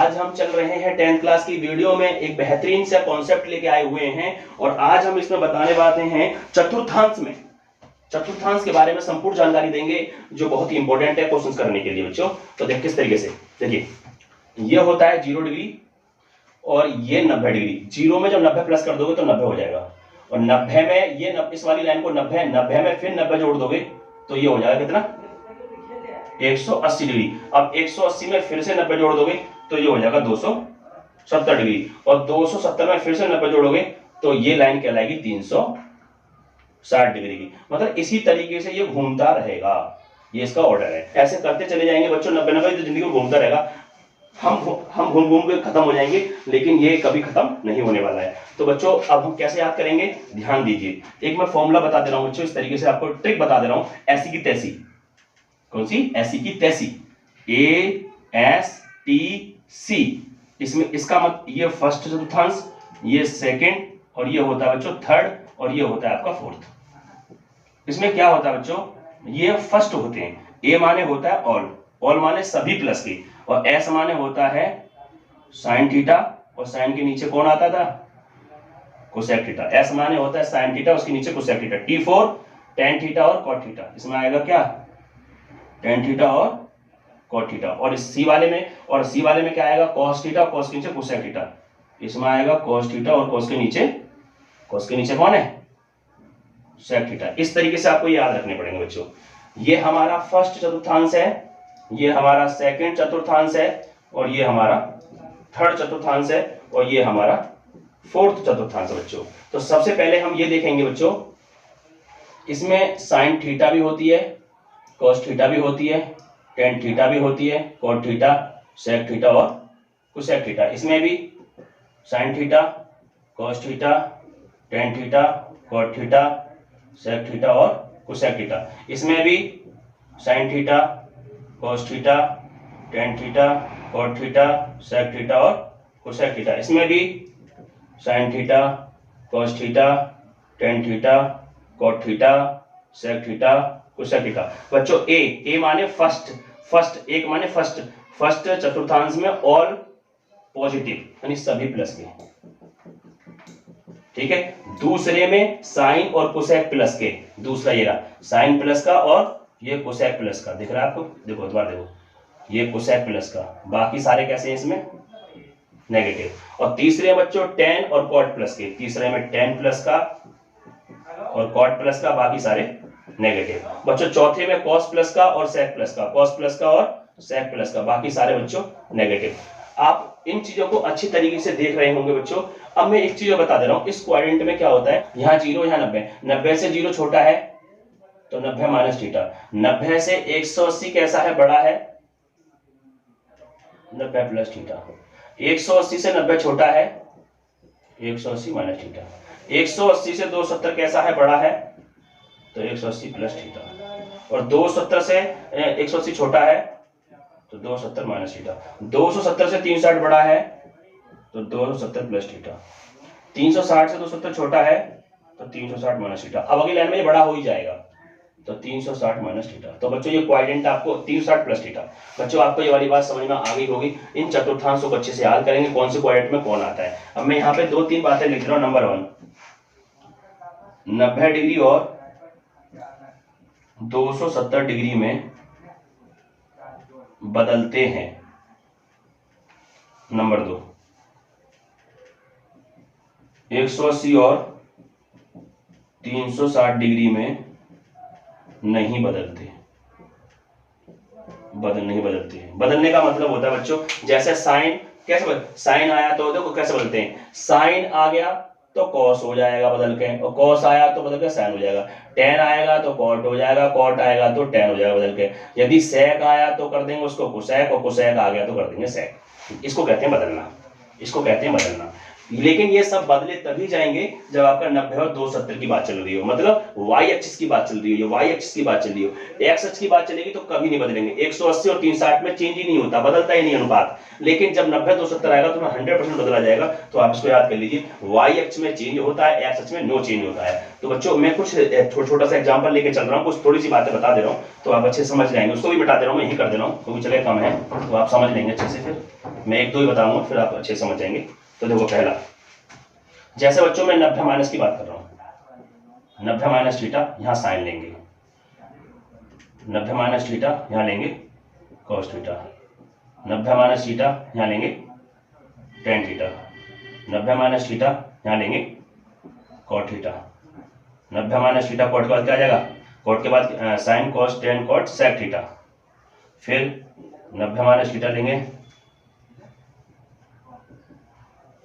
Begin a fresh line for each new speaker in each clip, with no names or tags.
आज हम चल रहे हैं 10th क्लास की वीडियो में एक बेहतरीन सा कॉन्सेप्ट लेके आए हुए हैं और आज हम इसमें बताने वाले हैं चतुर्थांश के बारे में संपूर्ण जानकारी देंगे जो बहुत ही इंपॉर्टेंट है क्वेश्चंस करने के लिए बच्चों। तो देखिए किस तरीके से, देखिए ये होता है 0 डिग्री और ये 90 डिग्री। 0 में जब 90 प्लस कर दोगे तो 90 हो जाएगा और 90 में ये इस वाली लाइन को 90 में फिर 90 जोड़ दोगे तो ये हो जाएगा कितना 180 डिग्री। अब 180 में फिर से 90 जोड़ दोगे तो ये हो जाएगा 270 डिग्री और 270 में फिर से 90 जोड़ोगे तो ये लाइन कहलाएगी 360 डिग्री की। मतलब इसी तरीके से ये घूमता रहेगा, ये इसका ऑर्डर है। ऐसे करते चले जाएंगे बच्चों 90 तो जिंदगी में घूमता रहेगा। हम घूम घूम के खत्म हो जाएंगे लेकिन ये कभी खत्म नहीं होने वाला है। तो बच्चों अब हम कैसे याद करेंगे, ध्यान दीजिए। एक मैं फॉर्मूला बता दे रहा हूं बच्चों, इस तरीके से आपको ट्रिक बता दे रहा हूं। ऐसी की तैसी, कौन सी? ऐसी की तैसी, ASTC। इसमें इसका मत ये फर्स्ट चतुर्थांश, ये सेकंड और ये होता है बच्चों थर्ड और ये होता है आपका फोर्थ। इसमें क्या होता है बच्चों, ये फर्स्ट होते हैं। A माने होता है ऑल माने सभी प्लस के और S माने होता है साइन थीटा और साइन के नीचे कौन आता था, कोसेक थीटा। S माने होता है साइन थीटा, उसके नीचे cosec theta. T4 tan theta और कॉट थीटा, इसमें आएगा क्या टेन थीटा और कॉट थीटा। और सी वाले में क्या आएगा कॉस थीटा, कॉस के नीचे कोसेक थीटा। इसमें आएगा कॉस थीटा और कॉस के नीचे कौन है सेक थीटा। इस तरीके से आपको याद रखने पड़ेंगे बच्चों। ये हमारा फर्स्ट चतुर्थांश है, ये हमारा सेकंड चतुर्थांश है और ये हमारा थर्ड चतुर्थांश है और ये हमारा फोर्थ चतुर्थांश है बच्चों। तो सबसे पहले हम ये देखेंगे बच्चों, इसमें साइन थीटा भी होती है, कॉस थीटा भी होती है, टेन थीटा भी होती है, कॉट थीटा, सेक थीटा और कोसेक थीटा। इसमें भी sine theta, cos theta, tan theta, cot theta, sec theta और कोसेक थीटा। इसमें भी sine theta, cos theta, tan theta, cot theta, sec theta और कोसेक थीटा। इसमें भी sine theta, cos theta, tan theta, cot theta, sec theta, cosec theta. बच्चों ए माने first एक माने फर्स्ट चतुर्थांश में ऑल पॉजिटिव यानी सभी प्लस के, ठीक है। दूसरे में साइन और कोसेक प्लस के, दूसरा ये रहा साइन प्लस का और ये कोसेक प्लस का, दिख रहा है आपको, देखो दोबारा देखो, ये कोसेक प्लस का, बाकी सारे कैसे हैं इसमें नेगेटिव। और तीसरे बच्चों टेन और कॉट प्लस के, तीसरे में टेन प्लस का और कॉट प्लस का, बाकी सारे नेगेटिव। बच्चों चौथे में कॉस प्लस का और सेक प्लस का, कॉस प्लस का और सेक प्लस का, बाकी सारे बच्चों नेगेटिव। आप इन चीजों को अच्छी तरीके से देख रहे होंगे बच्चों। अब मैं एक चीज बता दे रहा हूं, इस क्वाड्रेंट में क्या होता है, यहाँ 0 यहाँ 90 से 0 छोटा है तो 90 माइनस थीटा, 90 से 180 कैसा है बड़ा है 90 प्लस थीटा, 180 से 90 छोटा है 180 माइनस थीटा, 180 से 270 कैसा है बड़ा है तो 180 प्लस थीटा और 270 से 180 छोटा है तो 270 माइनस थीटा, 270 से 360 बड़ा है तो 270 प्लस थीटा, 360 से 270 छोटा है तो 360 माइनस थीटा। अब अगली लाइन में ये बड़ा हो ही जाएगा तो 360 माइनस थीटा। तो बच्चों ये क्वाड्रेंट आपको 360 प्लस थीटा। बच्चों आपको ये वाली बात समझ में आ गई होगी। इन चतुर्थांशों को अच्छे से याद करेंगे कौन से क्वाड्रेंट में कौन आता है। अब मैं यहाँ पे 2-3 बातें लिख रहा हूँ। नंबर 1 90 डिग्री और 270 डिग्री में बदलते हैं। नंबर 2 180 और 360 डिग्री में नहीं बदलते, नहीं बदलते हैं। बदलने का मतलब होता है बच्चों, जैसे साइन कैसे साइन आया तो देखो कैसे बदलते हैं, साइन आ गया तो कॉस हो जाएगा बदल के, और कॉस आया तो बदल के साइन हो जाएगा, टेन आएगा तो कॉट हो जाएगा, कॉट आएगा तो टेन हो जाएगा बदल के। यदि सेक आया तो कर देंगे उसको कोसेक और कोसेक आ गया तो कर देंगे सेक। इसको कहते हैं बदलना, इसको कहते हैं बदलना। लेकिन ये सब बदले तभी जाएंगे जब आपका 90 और 270 की बात चल रही हो, मतलब वाई एक्सिस की बात चल रही हो, वाई एक्सिस की बात चल रही हो। एक्स एक्सिस की बात चलेगी तो कभी नहीं बदलेंगे। 180 और 360 में चेंज ही नहीं होता, बदलता ही नहीं अनुपात। लेकिन जब 90 270 आएगा तो 100% बदला जाएगा। तो आप इसको याद कर लीजिए, वाई एक्स में चेंज होता है, एक्स एक्स में नो चेंज होता है। तो बच्चों मैं कुछ छोटा सा एग्जांपल लेके चल रहा हूँ, कुछ थोड़ी सी बातें बता दे रहा हूँ, तो आप अच्छे समझ जाएंगे। उसको भी मिटा दे रहा हूँ, मैं यही कर दे रहा हूँ क्योंकि जगह कम है, तो आप समझ लेंगे अच्छे से। फिर मैं एक दो ही बताऊंगा, फिर आप अच्छे समझ जाएंगे। तो देखो पहला, जैसे बच्चों मैं 90 माइनस की बात कर रहा हूं, 90 माइनस थीटा, यहां साइन लेंगे, 90 माइनस थीटा यहां लेंगे कॉस थीटा, 90 माइनस थीटा यहां लेंगे टेन थीटा, 90 माइनस थीटा यहां लेंगे cot theta, 90 minus theta cot के बाद क्या आ जाएगा, कॉट के बाद sine cos tan cot sec theta, फिर 90 माइनस थीटा लेंगे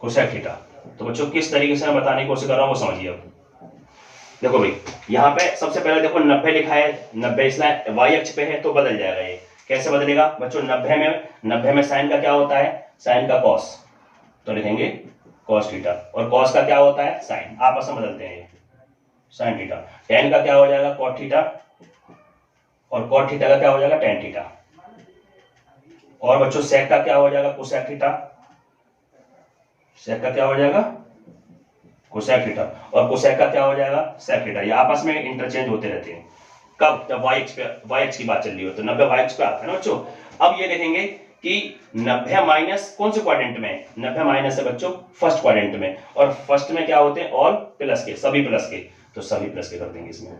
कोसेक थीटा। तो बच्चों किस तरीके से मैं बताने की कोशिश कर रहा हूं वो समझिए। अब देखो भाई, यहाँ पे सबसे पहले देखो 90 लिखा है, 90 इसलिए वाई अक्ष पे है तो बदल जाएगा। ये कैसे बदलेगा बच्चों, 90 में साइन का क्या होता है, साइन का कॉस, तो लिखेंगे कॉस थीटा, और कॉस का क्या होता है साइन, आपस में बदलते हैं ये साइन थीटा। टेन का क्या हो जाएगा कॉट थीटा, और कॉट थीटा का क्या हो जाएगा टेन थीटा, और बच्चों सेक का क्या हो जाएगा कोसेक थीटा, सेक का क्या हो जाएगा कोसेक थीटा, और कोसेक का क्या हो जाएगा सेक थीटा। ये आपस में इंटरचेंज होते रहते हैं। कब, जब वाई एक्स की बात चल रही हो, तो 90 वाई एक्स पे आता है ना बच्चों। अब ये देखेंगे कि 90 माइनस कौन से क्वाड्रेंट में, 90 माइनस है बच्चों फर्स्ट क्वाड्रेंट में, और फर्स्ट में क्या होते हैं ऑल प्लस के, सभी प्लस के, तो सभी प्लस के कर देंगे इसमें।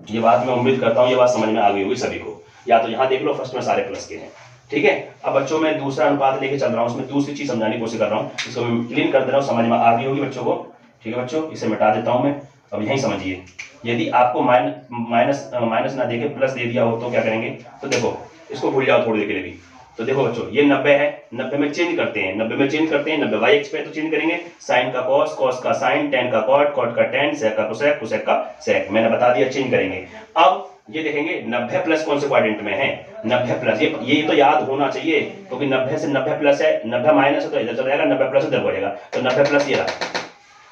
ये बात मैं उम्मीद करता हूं ये बात समझ में आ गई होगी सभी को। या तो यहां देख लो फर्स्ट में सारे प्लस के हैं, ठीक है। अब बच्चों मैं दूसरा अनुपात लेके चल रहा हूं, उसमें दूसरी चीज समझाने की कोशिश कर रहा हूं, इसको मैं क्लीन कर दे रहा हूं, समझ में आ गई होगी बच्चों को, ठीक है बच्चों। इसे मिटा देता हूं मैं, अब यही समझिए। यदि आपको माइनस ना देके प्लस दे दिया हो तो क्या करेंगे, तो देखो इसको भूल जाओ थोड़ी देर के लिए भी। तो देखो बच्चों ये 90 है, 90 में चेंज करते हैं, 90 में चेंज करते हैं, 90 वाई एक्स पे तो चेंज करेंगे, साइन का कॉस, कॉस का साइन, टेन का कॉट, कॉट का टेन, सेक का कोसेक, कोसेक का सेक, मैंने बता दिया चेंज करेंगे। अब ये देखेंगे 90 प्लस कौन से क्वाड्रेंट में है, 90 प्लस, ये तो याद होना चाहिए क्योंकि 90 से 90 प्लस है, 90 माइनस है तो इधर चला जाएगा, 90 प्लस इधर बढ़ेगा, तो 90 प्लस ये रहा।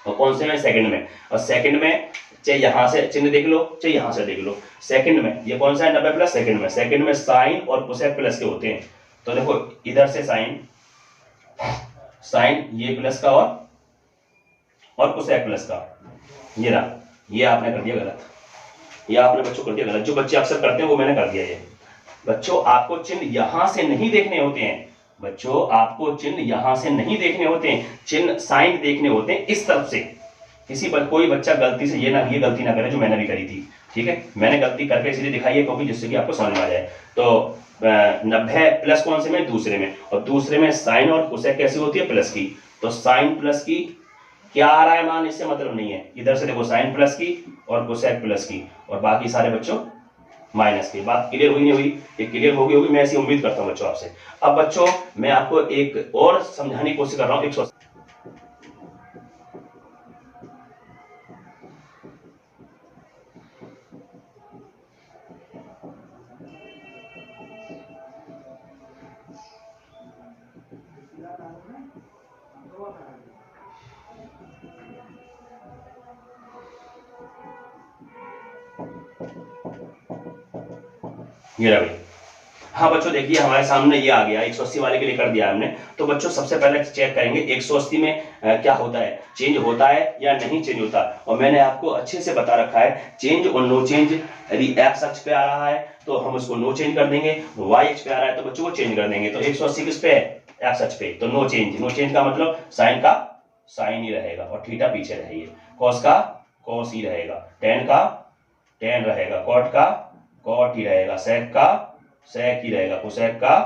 और कौन से में, सेकंड में, और सेकंड में चाहे यहां से चिन्ह देख लो चाहे यहां से देख लो, सेकंड में ये कौन सा है 90 प्लस, सेकंड में साइन और कोसेक प्लस के होते हैं। तो देखो इधर से साइन ये प्लस का और कोसेक प्लस का, ये रहा, ये आपने कर दिया गलत, ये आपने बच्चों कर दिया गलत। जो बच्चे अक्सर करते हैं वो मैंने कर दिया। ये बच्चों आपको चिन्ह यहां से नहीं देखने होते हैं, बच्चों आपको चिन्ह यहां से नहीं देखने होते हैं, चिन्ह साइन देखने होते हैं इस तरफ से। कोई बच्चा गलती से ये गलती ना करे जो मैंने भी करी थी, ठीक है। मैंने गलती करके इसलिए दिखाई है क्योंकि जिससे कि आपको समझ में आ जाए। तो 90 प्लस कौन से में, दूसरे में, और दूसरे में साइन और कोसेक कैसी होती है प्लस की, तो साइन प्लस की क्या आ रहा है मान, इससे मतलब नहीं है। इधर से देखो साइन प्लस की और कोसेक प्लस की, और बाकी सारे बच्चों माइनस की। बात क्लियर हुई नहीं हुई, ये क्लियर हो गई होगी, मैं ऐसी उम्मीद करता हूं बच्चों आपसे। अब बच्चों मैं आपको एक और समझाने की कोशिश कर रहा हूं, 180 ये रहा भाई। हाँ बच्चों देखिए हमारे सामने ये आ गया, 180 वाले के लिए कर दिया हमने। तो बच्चों सबसे पहले चेक करेंगे 180 में क्या होता है, चेंज होता है या नहीं चेंज होता। और मैंने आपको अच्छे से बता रखा है चेंज और नो चेंज। यदि एक्स अक्ष पे आ रहा है तो हम उसको नो चेंज कर देंगे, वाई अक्ष पे आ रहा है तो बच्चों को चेंज कर देंगे। तो 180 किस पे है, एक्स अक्ष पे, तो नो चेंज। नो चेंज का मतलब साइन का साइन ही रहेगा और थीटा पीछे रहेगी, कॉस का कॉस ही रहेगा, टेन का टेन रहेगा, कॉट का कॉट ही रहेगा, सेक का सेक ही रहेगा, कोसेक का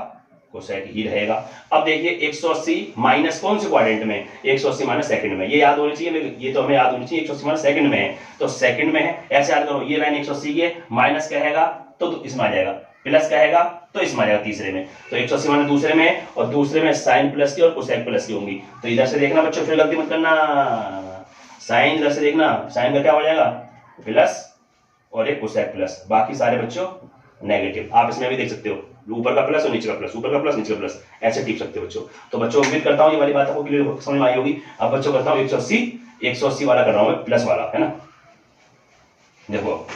कोसेक ही रहेगा। अब देखिए 180 माइनस कौन से क्वाड्रेंट में, 180 माइनस सेकंड में, ये याद होनी चाहिए, ये तो हमें याद होनी चाहिए। 180 माइनस सेकंड में है तो सेकंड में है, ऐसे याद करो। ये लाइन 180 की है, माइनस कहेगा तो इसमें आ जाएगा, प्लस कहेगा तो इसमें आ जाएगा तीसरे में। तो 180 माइनस दूसरे में है, और दूसरे में साइन प्लस की और कोसेक प्लस की होंगी। तो इधर से देखना बच्चों, फिर गलती मत करना, साइन इधर से देखना, साइन का क्या हो जाएगा प्लस और एक कोसेक प्लस, बाकी सारे बच्चों नेगेटिव। आप इसमें भी देख सकते हो ऊपर का प्लस और नीचे का प्लस, ऊपर का प्लस नीचे का प्लस, ऐसे टिक सकते हो बच्चों। तो बच्चों उम्मीद करता हूँ ये वाली बात आपको क्लियर समझ में आई होगी। अब बच्चों करता हूँ 180 वाला कर रहा हूँ मैं, प्लस वाला, है ना। देखो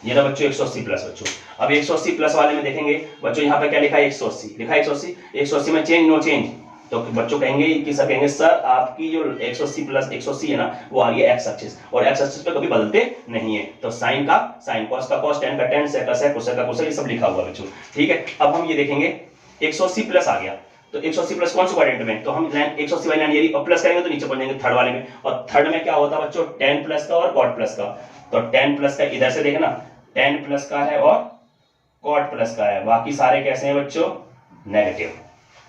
ये ना बच्चों 180 प्लस बच्चों। अब 180 प्लस वाले में देखेंगे बच्चों, यहाँ पे क्या लिखा है 180 लिखा है, 180 में चेंज नो चेंज। तो बच्चों कहेंगे कि सर कहेंगे सर आपकी जो 180 प्लस 180 है ना वो आ रही है एक्स एक्सिस, और एक्स एक्सिस पे कभी बदलते नहीं है। तो साइन का साइन, कॉस का कॉस, टेन का टेन, सेक का सेक, कोसेक का कोसेक, ये सब लिखा हुआ है बच्चों, ठीक है। अब हम ये देखेंगे 180 प्लस आ गया, तो 180 प्लस कौन से क्वाड्रेंट में, तो हम लाइन 180 वाली लाइन ये और प्लस करेंगे तो नीचे पहुंच जाएंगे थर्ड वाले में। और थर्ड में क्या होता है बच्चों, टेन प्लस का और कॉट प्लस का। तो टेन प्लस का इधर से देखना, टेन प्लस का है और कॉट प्लस का है, बाकी सारे कैसे हैं बच्चों, नेगेटिव।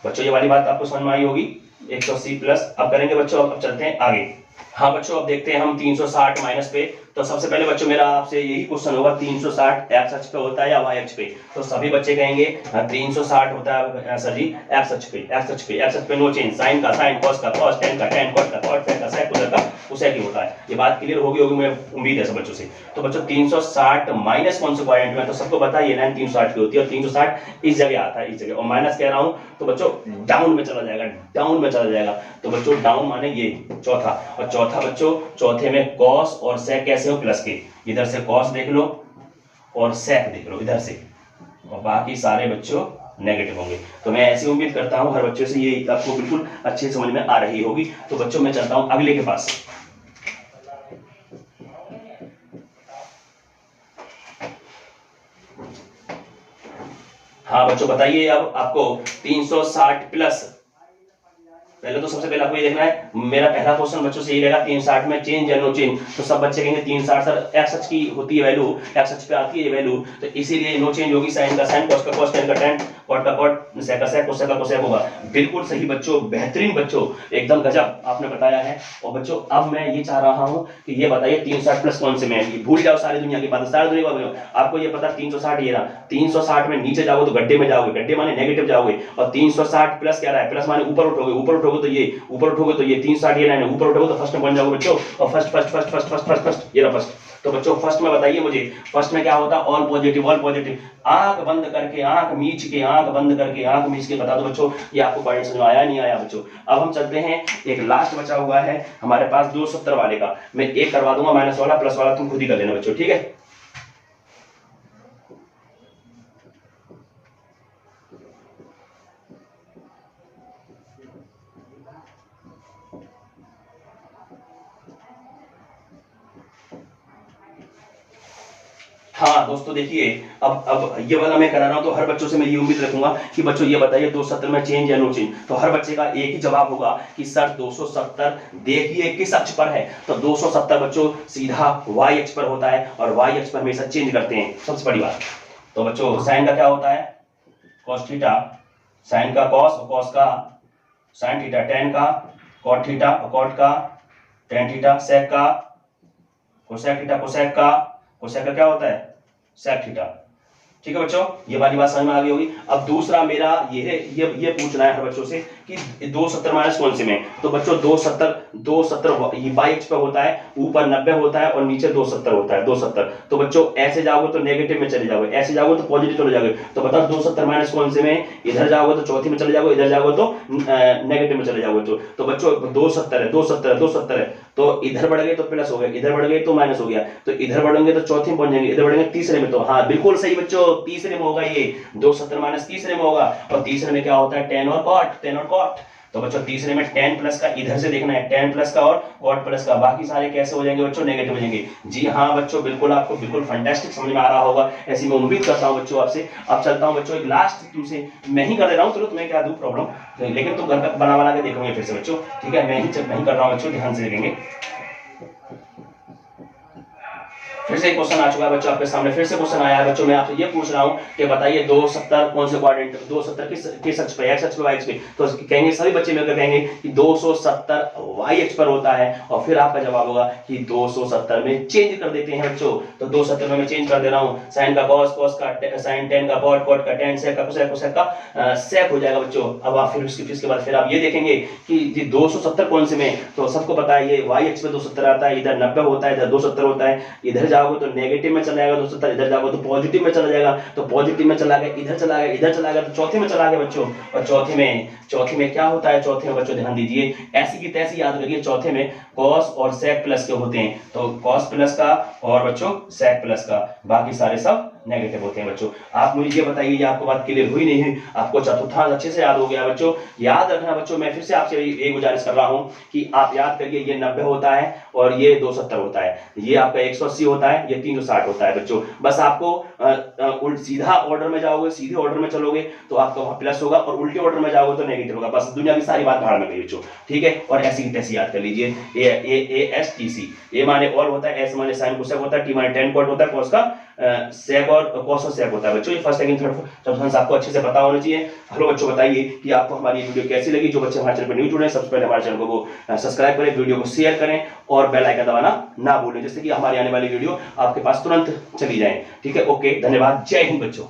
बच्चों ये वाली बात आपको समझ में आई होगी, 180 प्लस। अब करेंगे बच्चों, अब चलते हैं आगे। हाँ बच्चों अब देखते हैं हम 360 माइनस पे। तो सबसे पहले बच्चों मेरा आपसे यही क्वेश्चन होगा, 360 एक्स अक्ष पे होता है या वाई अक्ष पे। तो सभी बच्चे कहेंगे 360 होता है सर जी एक्स अक्ष पे, एक्स अक्ष पे, एक्स अक्ष पे नो चेंज, साइन का साइन, कॉस का कॉस, टेन का टेन, कॉट का कॉट, सेक का सेक, कोसेक का कोसेक ही होता है। ये बात क्लियर होगी मुझे उम्मीद है सब बच्चों से। तो बच्चों 360 माइनस कौन से क्वाड्रेंट में, तो सबको पता है ये लाइन 360 की होती है, और 360 इस जगह आता है, इस जगह, और माइनस कह रहा हूं तो बच्चों डाउन में चला जाएगा, डाउन में चला जाएगा। तो बच्चों डाउन माने ये चौथा, और चौथा बच्चों चौथे में कॉस और सेक कैसे हो, प्लस के, इधर से कॉस देख लो और सेक देख लो इधर से, और बाकी सारे बच्चों नेगेटिव होंगे। तो मैं ऐसी उम्मीद करता हूं हर बच्चों से ये आपको बिल्कुल अच्छे समझ में आ रही होगी। तो बच्चों मैं चलता हूं अगले के पास। हाँ बच्चों बताइए, अब आपको 360 प्लस, पहले तो सबसे पहले आपको ये देखना है, मेरा पहला क्वेश्चन बच्चों से ये रहेगा 360 में चेंज या नो चेंज। तो सब बच्चे कहेंगे 360 सर एक्स अक्ष की होती है वैल्यू, एक्स अक्ष पे आती है ये वैल्यू, तो इसीलिए नो चेंज होगी, साइन का साइन, कॉस का कॉस, टेन का टेन, कॉट का कॉट, सेक का सेक, कोसेक का कोसेक होगा। बिल्कुल सही बच्चों, बेहतरीन बच्चों, एकदम गजब आपने बताया है। और बच्चों अब मैं ये चाह रहा हूं कि ये बताइए 360 प्लस कौन से में है, भूल जाओ सारी दुनिया की बात, सारी दुनिया की बात, आपको ये पता 360 ये रहा, 360 में नीचे जाओगे तो गड्ढे में जाओगे, गड्ढे माने नेगेटिव जाओगे, और 360 प्लस क्या रहा है, प्लस माने ऊपर उठोगे, ऊपर उठोगे तो ये, ऊपर उठोगे तो ये 360 ये लाइन है, ऊपर उठोगे तो फर्स्ट में बन जाओगे बच्चों, और first first first first first first first ये रहा फर्स्ट। तो बच्चों फर्स्ट में बताइए मुझे, फर्स्ट में क्या होता है, ऑल पॉजिटिव, ऑल पॉजिटिव। आंख बंद करके, आंख मीच के, आंख बंद करके, आंख मीच के बता दो बच्चों ये आपको पॉइंट समझ में आया नहीं आया बच्चों। अब हम चलते हैं, एक लास्ट बचा हुआ है हमारे पास 270 वाले का, मैं एक करवा दूंगा, माइनस वाला प्लस वाला तुम खुद ही कर लेना बच्चों, ठीक है। हाँ दोस्तों देखिए, अब ये वाला मैं करा रहा हूं, तो हर बच्चों से मैं ये उम्मीद रखूंगा कि बच्चों ये बताइए 270 में चेंज या नो चेंज। तो हर बच्चे का एक ही जवाब होगा कि सर 270 देखिए किस अक्ष पर है, तो 270 बच्चों सीधा वाई अक्ष पर होता है, और वाई अक्ष पर हमेशा चेंज करते हैं, सबसे बड़ी बात। तो बच्चों साइन का क्या होता है, कॉस थीटा, साइन का कॉस, कॉस का साइन थीटा, टेन का कॉट थीटा, कॉट का टेन थीटा, सेक का कोसेक थीटा, कोसेक का क्या होता है, सेक थीटा। ठीक है बच्चों, ये वाली बात समझ में आ गई होगी। अब दूसरा मेरा ये पूछना है हर बच्चों से कि 270 माइनस कौन से में, तो बच्चों 270 ये वाई अक्ष पे होता है, ऊपर 90 होता है और नीचे 270 होता है, 270। तो बच्चों ऐसे जाओगे तो नेगेटिव में चले जाओगे, ऐसे जाओगे तो पॉजिटिव चले जाओगे। तो बताओ 270 माइनस कौन से में, इधर जाओगे तो चौथी में चले जाओगे, इधर जाओगे तो नेगेटिव में चले जाओगे। तो बच्चों 270 है, 270 है, तो इधर बढ़ गए तो प्लस हो गया, इधर बढ़ गए तो माइनस हो गया, तो इधर बढ़ेंगे तो चौथी में पहुंच जाएंगे, इधर बढ़ेंगे तीसरे में। तो हाँ बिल्कुल सही बच्चों, तीसरे में होगा ये, 270 माइनस तीसरे में होगा, और तीसरे में क्या होता है, टेन और कॉट। तो बच्चों तीसरे में टेन प्लस का इधर से देखना है, टेन प्लस का और कॉट प्लस का, बाकी सारे कैसे हो जाएंगे बच्चों, नेगेटिव हो जाएंगे। जी हाँ बच्चों, बिल्कुल आपको बिल्कुल फैंटास्टिक समझ में आ रहा होगा, ऐसी मैं उम्मीद करता हूँ बच्चों आपसे। अब चलता हूँ बच्चों, एक लास्ट तुमसे मैं ही कर दे रहा हूँ, चलो तुम्हें क्या दूं प्रॉब्लम, लेकिन तुम घर पर बना के देखोगे फिर से बच्चों, ठीक है। मैं ही कर रहा हूँ बच्चों, ध्यान से देखेंगे। फिर से क्वेश्चन आ चुका है बच्चों आपके सामने, फिर से क्वेश्चन आया है बच्चों। मैं आपसे ये पूछ रहा हूं कि बताइए 270 कौन से क्वाड्रेंट, 270 किस अक्ष पे, एक्स अक्ष पे, वाई अक्ष पे। तो कहेंगे सभी बच्चे मिलकर कहेंगे कि 270 वाई अक्ष पर होता है, और फिर आपका जवाब होगा कि 270 में चेंज कर देते हैं बच्चों। तो 270 में चेंज कर दे रहा हूं, साइन का कॉस, कॉस का साइन, टेन का कॉट, कॉट का टेन, सेक का कोसेक, कोसेक का सेक हो जाएगा बच्चों। अब आप फिर इसके बाद फिर आप ये देखेंगे कि 270 कौन से में, तो सबको पता है ये वाई अक्ष पे 270 आता है, इधर 90 होता है, इधर 270 होता है, इधर जाओगे तो नेगेटिव में चला जाएगा 270, इधर जाओगे तो पॉजिटिव में चला जाएगा, तो पॉजिटिव में चला गया, इधर चला गया, इधर चला गया, तो चौथे में चला गया बच्चों। और चौथे में क्या होता है, चौथे में बच्चों ध्यान दीजिए, ऐसी की तैसी याद करिए, चौथे में कॉस और सेक प्लस के होते हैं, तो कॉस प्लस का और बच्चों सेक प्लस का, बाकी सारे सब नेगेटिव होते हैं बच्चों। आप मुझे ये बताइए, ये आपको बात क्लियर हुई नहीं हुई, आपको चतुर्थांश अच्छे से याद हो गया बच्चों? याद रखना बच्चों, मैं फिर से आपसे ये गुजारिश कर रहा हूं कि आप याद करिए, ये 90 होता है और ये 270 होता है, ये आपका 180 होता है, ये 360 होता है बच्चों। बस आपको सीधा ऑर्डर में जाओगे, सीधे ऑर्डर में चलोगे तो आपका वहां प्लस होगा, और उल्टे ऑर्डर में जाओगे तो नेगेटिव होगा। बस दुनिया की सारी बात भाड़ में गई बच्चों, ठीक है। और ऐसी की तैसी याद कर लीजिए, ए एस टी सी, ए माने ऑल होता है, एस माने साइन कोसेक होता है, टी माने टेन कोट होता है, कॉस का सेक और कॉस और सेक होता है बच्चों। ये फर्स्ट सेकंड थर्ड चतुर्थांश आपको अच्छे से पता होना चाहिए। हेलो बच्चों, बताइए कि आपको हमारी वीडियो कैसी लगी। जो बच्चे हमारे चैनल पर न्यू जुड़े हैं, सबसे पहले हमारे चैनल को सब्सक्राइब करें, वीडियो को शेयर करें और बेल आइकन दबाना ना भूलें, जिससे कि हमारी आने वाली वीडियो आपके पास तुरंत चली जाए, ठीक है। ओके, धन्यवाद, जय हिंद बच्चों।